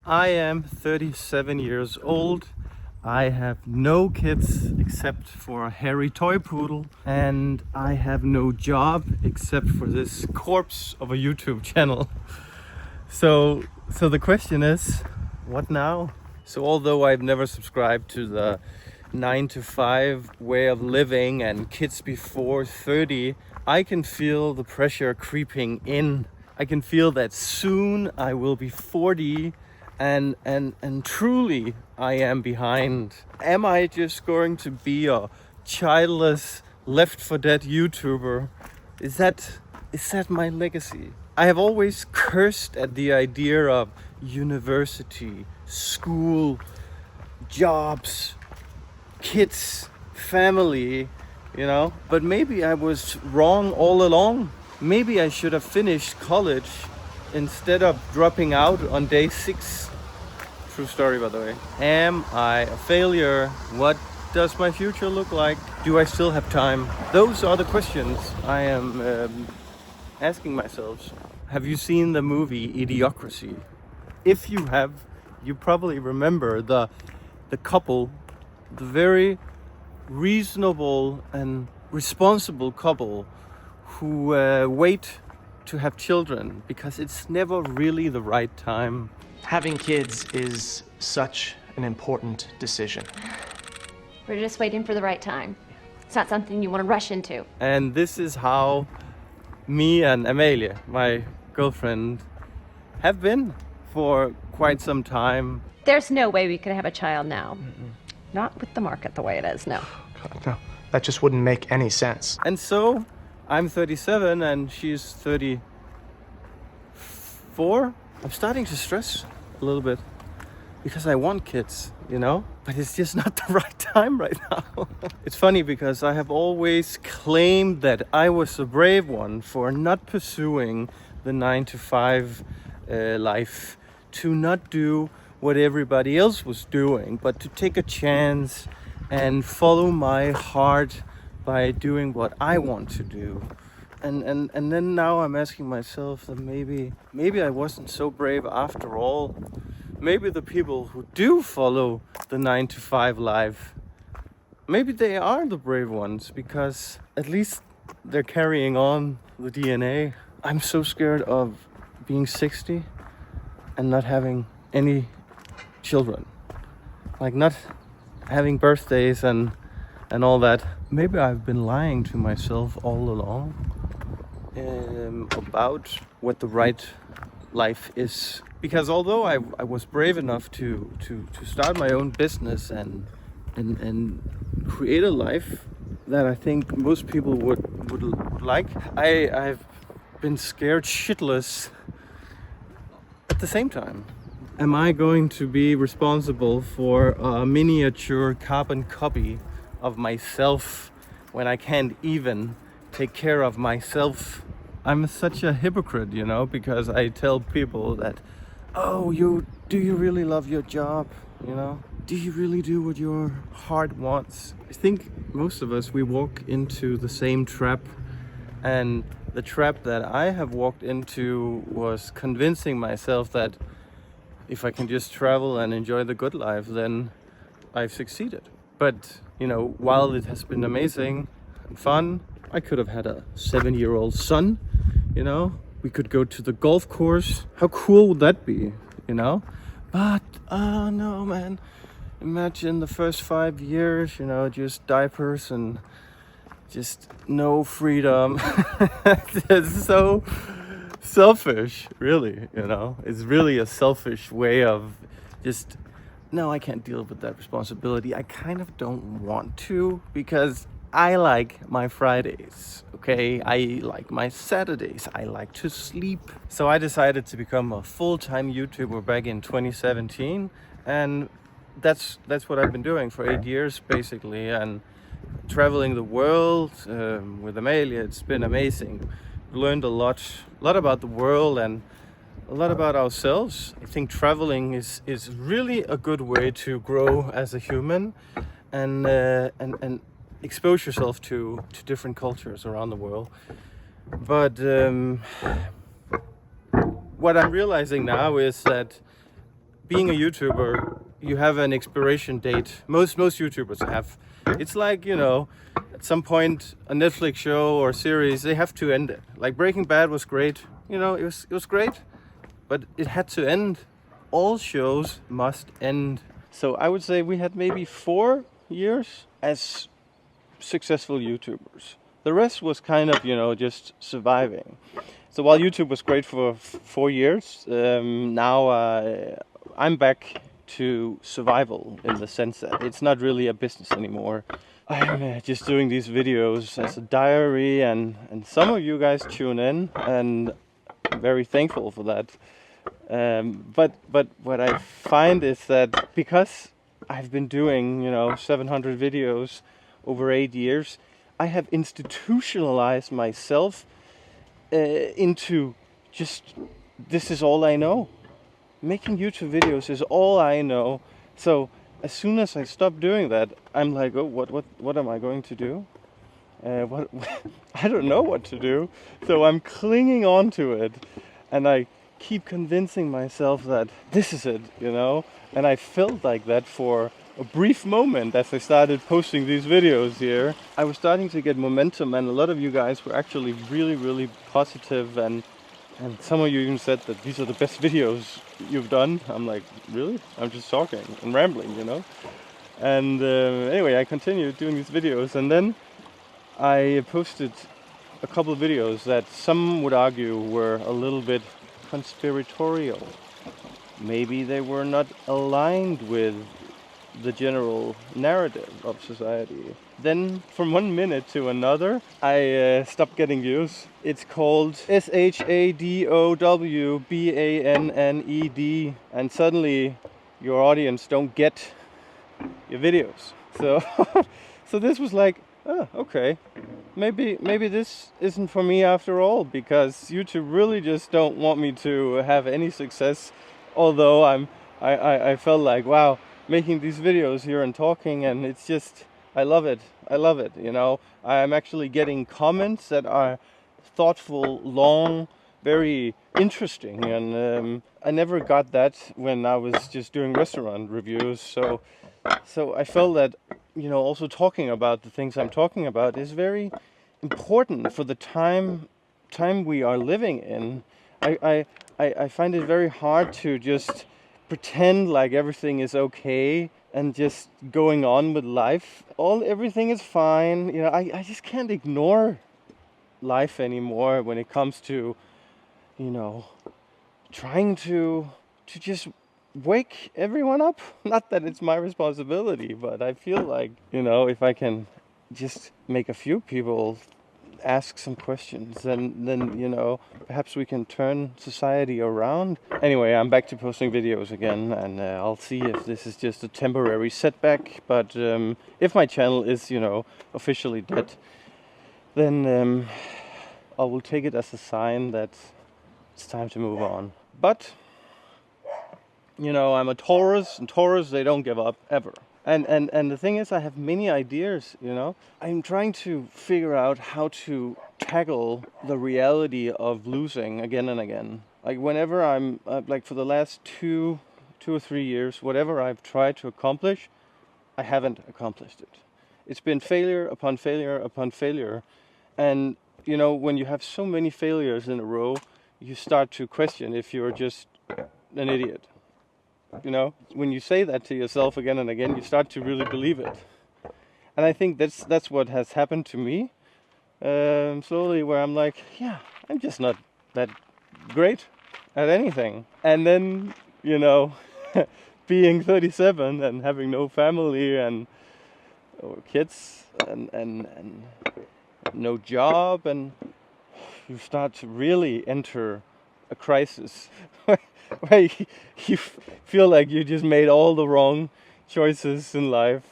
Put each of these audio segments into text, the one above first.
I am 37 years old. I have no kids except for a hairy toy poodle, and I have no job except for this corpse of a YouTube channel. So the question is, what now? So although I've never subscribed to the 9 to 5 way of living and kids before 30, I can feel the pressure creeping in. I can feel that soon I will be 40 and truly I am behind. Am I just going to be a childless, Left 4 Dead YouTuber? Is that my legacy? I have always cursed at the idea of university, school, jobs, kids, family, but maybe I was wrong all along. Maybe I should have finished college instead of dropping out on day 6. True story, by the way. Am I a failure? What does my future look like? Do I still have time? Those are the questions I am asking myself. Have you seen the movie Idiocracy? If you have, you probably remember the couple, the very reasonable and responsible couple who wait to have children because it's never really the right time. Having kids is such an important decision. We're just waiting for the right time. It's not something you want to rush into. And this is how me and Amalie, my girlfriend, have been for quite some time. There's no way we could have a child now. Not with the market the way it is, no. God, no, that just wouldn't make any sense. And so I'm 37 and she's 34. I'm starting to stress a little bit because I want kids, but it's just not the right time right now. It's funny because I have always claimed that I was a brave one for not pursuing the 9 to 5 life, to not do what everybody else was doing, but to take a chance and follow my heart by doing what I want to do. And then now I'm asking myself that maybe I wasn't so brave after all. Maybe the people who do follow the 9 to 5 life, maybe they are the brave ones because at least they're carrying on the DNA. I'm so scared of being 60 and not having any children, like not having birthdays and all that. Maybe I've been lying to myself all along about what the right life is. Because although I was brave enough to start my own business and create a life that I think most people would like, I've been scared shitless at the same time. Am I going to be responsible for a miniature carbon copy of myself when I can't even take care of myself? I'm such a hypocrite, because I tell people that, do you really love your job? Do you really do what your heart wants? I think most of us, we walk into the same trap, and the trap that I have walked into was convincing myself that if I can just travel and enjoy the good life, then I've succeeded. But, while it has been amazing and fun, I could have had a 7-year-old son, we could go to the golf course. How cool would that be, But, no, man. Imagine the first 5 years, just diapers and just no freedom. It's so selfish, really, It's really a selfish way of just, no, I can't deal with that responsibility. I kind of don't want to because I like my Fridays, okay? I like my Saturdays. I like to sleep. So I decided to become a full-time YouTuber back in 2017, and that's what I've been doing for 8 years, basically, and traveling the world with Amalie. It's been amazing. We learned a lot about the world and a lot about ourselves. I think traveling is really a good way to grow as a human and expose yourself to different cultures around the world. But what I'm realizing now is that being a YouTuber, you have an expiration date. Most YouTubers have. It's like, you know, at some point a Netflix show or series, they have to end it. Like Breaking Bad was great, you know, it was great, but it had to end. All shows must end. So I would say we had maybe 4 years as successful YouTubers. The rest was kind of, you know, just surviving. So while YouTube was great for 4 years, now I'm back to survival in the sense that it's not really a business anymore. I'm just doing these videos as a diary, and some of you guys tune in, and I'm very thankful for that. But what I find is that because I've been doing, you know, 700 videos over 8 years, I have institutionalized myself into just, this is all I know. Making YouTube videos is all I know. So as soon as I stop doing that, I'm like, oh, what am I going to do? What I don't know what to do. So I'm clinging on to it, and I keep convincing myself that this is it, you know. And I felt like that for a brief moment as I started posting these videos here. I was starting to get momentum, and a lot of you guys were actually really positive, and some of you even said that these are the best videos you've done. I'm like, really? I'm just talking and rambling, you know? And anyway, I continued doing these videos, and then I posted a couple of videos that some would argue were a little bit conspiratorial. Maybe they were not aligned with the general narrative of society. Then from 1 minute to another, I stopped getting views. It's called SHADOWBANNED, and suddenly your audience don't get your videos. So so this was like, oh, okay, maybe this isn't for me after all, because YouTube really just don't want me to have any success. Although I felt like, wow, making these videos here and talking, and it's just, I love it, you know. I'm actually getting comments that are thoughtful, long, very interesting, and I never got that when I was just doing restaurant reviews. So I felt that, you know, also talking about the things I'm talking about is very important for the time we are living in. I find it very hard to just pretend like everything is okay and just going on with life. Everything is fine. You know, I just can't ignore life anymore when it comes to, you know, trying to just wake everyone up. Not that it's my responsibility, but I feel like, you know, if I can just make a few people ask some questions, then you know, perhaps we can turn society around. Anyway, I'm back to posting videos again, and I'll see if this is just a temporary setback. But if my channel is, you know, officially dead, then I will take it as a sign that it's time to move on. But you know, I'm a Taurus, and Taurus, they don't give up ever. And the thing is, I have many ideas, you know. I'm trying to figure out how to tackle the reality of losing again and again. Like whenever I'm, like for the last two or 3 years, whatever I've tried to accomplish, I haven't accomplished it. It's been failure upon failure upon failure. And, you know, when you have so many failures in a row, you start to question if you're just an idiot. You know, when you say that to yourself again and again, you start to really believe it. And I think that's what has happened to me slowly, where I'm like, yeah, I'm just not that great at anything. And then, you know, being 37 and having no family and or kids and no job, and you start to really enter a crisis where you feel like you just made all the wrong choices in life.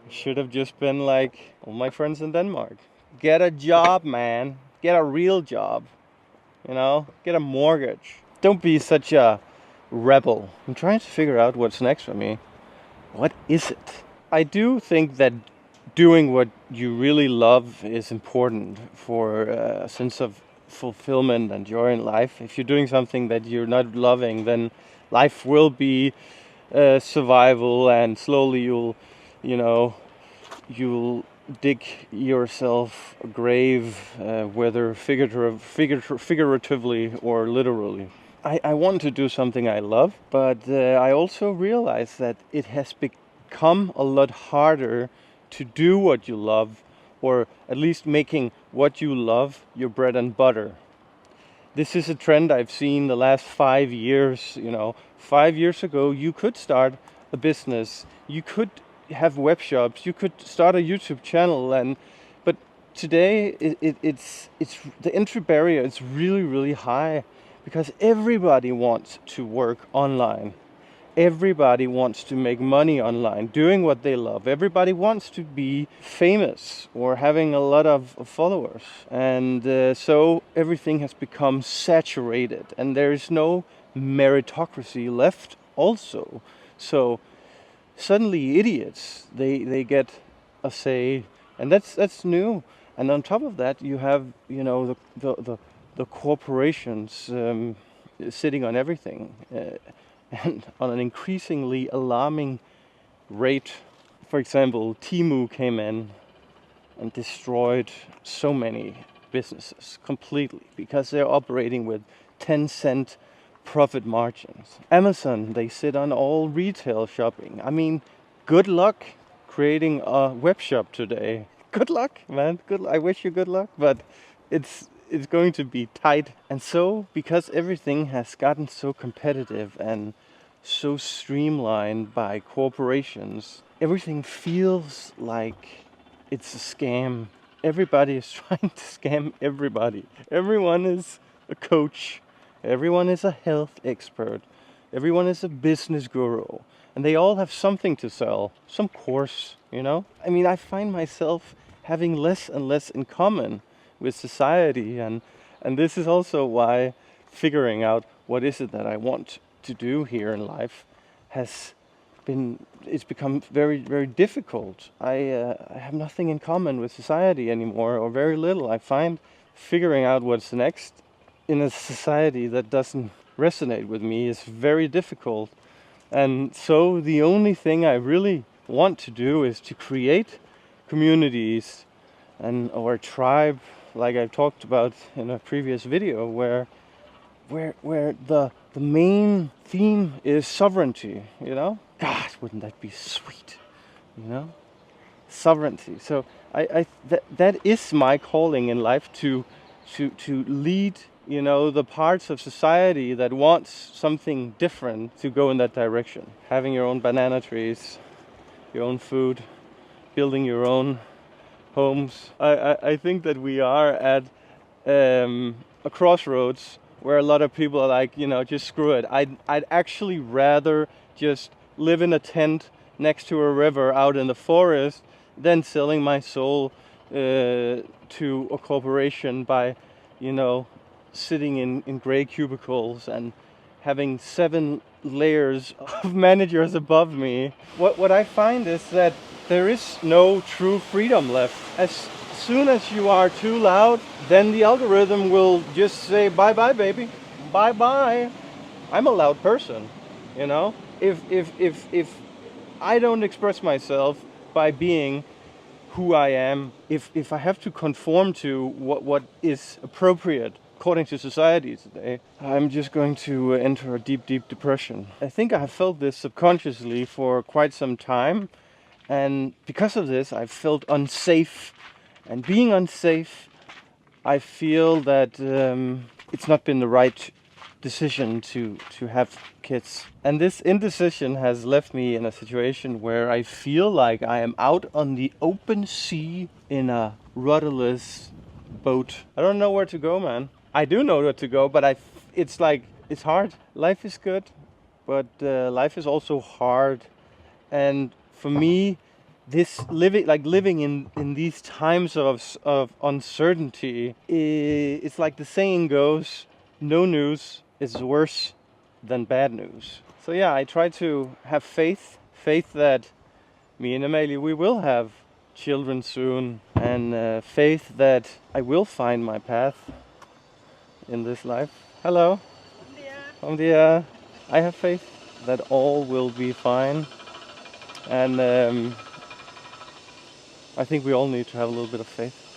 Should have just been like all my friends in Denmark. Get a job, man. Get a real job. You know, get a mortgage. Don't be such a rebel. I'm trying to figure out what's next for me. What is it? I do think that doing what you really love is important for a sense of fulfillment and joy in life. If you're doing something that you're not loving, then life will be survival, and slowly you'll dig yourself a grave, whether figuratively or literally. I want to do something I love, but I also realize that it has become a lot harder to do what you love, or at least making what you love your bread and butter. This is a trend I've seen the last 5 years. 5 years ago, you could start a business, you could have web shops, you could start a YouTube channel, but today it's the entry barrier is really, really high, because everybody wants to work online. Everybody wants to make money online, doing what they love. Everybody wants to be famous or having a lot of followers. And so everything has become saturated, and there is no meritocracy left also. So suddenly idiots, they get a say, and that's new. And on top of that, you have the corporations sitting on everything. And on an increasingly alarming rate. For example, Temu came in and destroyed so many businesses completely because they're operating with 10-cent profit margins. Amazon, they sit on all retail shopping. I mean, good luck creating a web shop today. Good luck, man. I wish you good luck, but it's going to be tight. And so, because everything has gotten so competitive and so streamlined by corporations, everything feels like it's a scam. Everybody is trying to scam everybody. Everyone is a coach. Everyone is a health expert. Everyone is a business guru. And they all have something to sell. Some course, I mean, I find myself having less and less in common with society, and this is also why figuring out what is it that I want to do here in life it's become very, very difficult. I have nothing in common with society anymore, or very little. I find figuring out what's next in a society that doesn't resonate with me is very difficult. And so the only thing I really want to do is to create communities or a tribe, like I talked about in a previous video, where the main theme is sovereignty. God, wouldn't that be sweet? Sovereignty. So that is my calling in life, to lead the parts of society that wants something different to go in that direction. Having your own banana trees, your own food, building your own homes. I think that we are at a crossroads where a lot of people are like, just screw it. I'd actually rather just live in a tent next to a river out in the forest than selling my soul to a corporation by, sitting in gray cubicles and having 7 layers of managers above me. What I find is that there is no true freedom left. As soon as you are too loud, then the algorithm will just say, bye-bye, baby. Bye-bye. I'm a loud person, If I don't express myself by being who I am, if I have to conform to what is appropriate according to society today, I'm just going to enter a deep, deep depression. I think I have felt this subconsciously for quite some time, and because of this, I've felt unsafe. And being unsafe, I feel that it's not been the right decision to have kids. And this indecision has left me in a situation where I feel like I am out on the open sea in a rudderless boat. I don't know where to go, man. I do know where to go, but it's hard. Life is good, but life is also hard. And for me, living in these times of uncertainty, it's like the saying goes, no news is worse than bad news. So yeah, I try to have faith that me and Amalie, we will have children soon, and faith that I will find my path in this life. Hello. Bom dia. I have faith that all will be fine, and I think we all need to have a little bit of faith.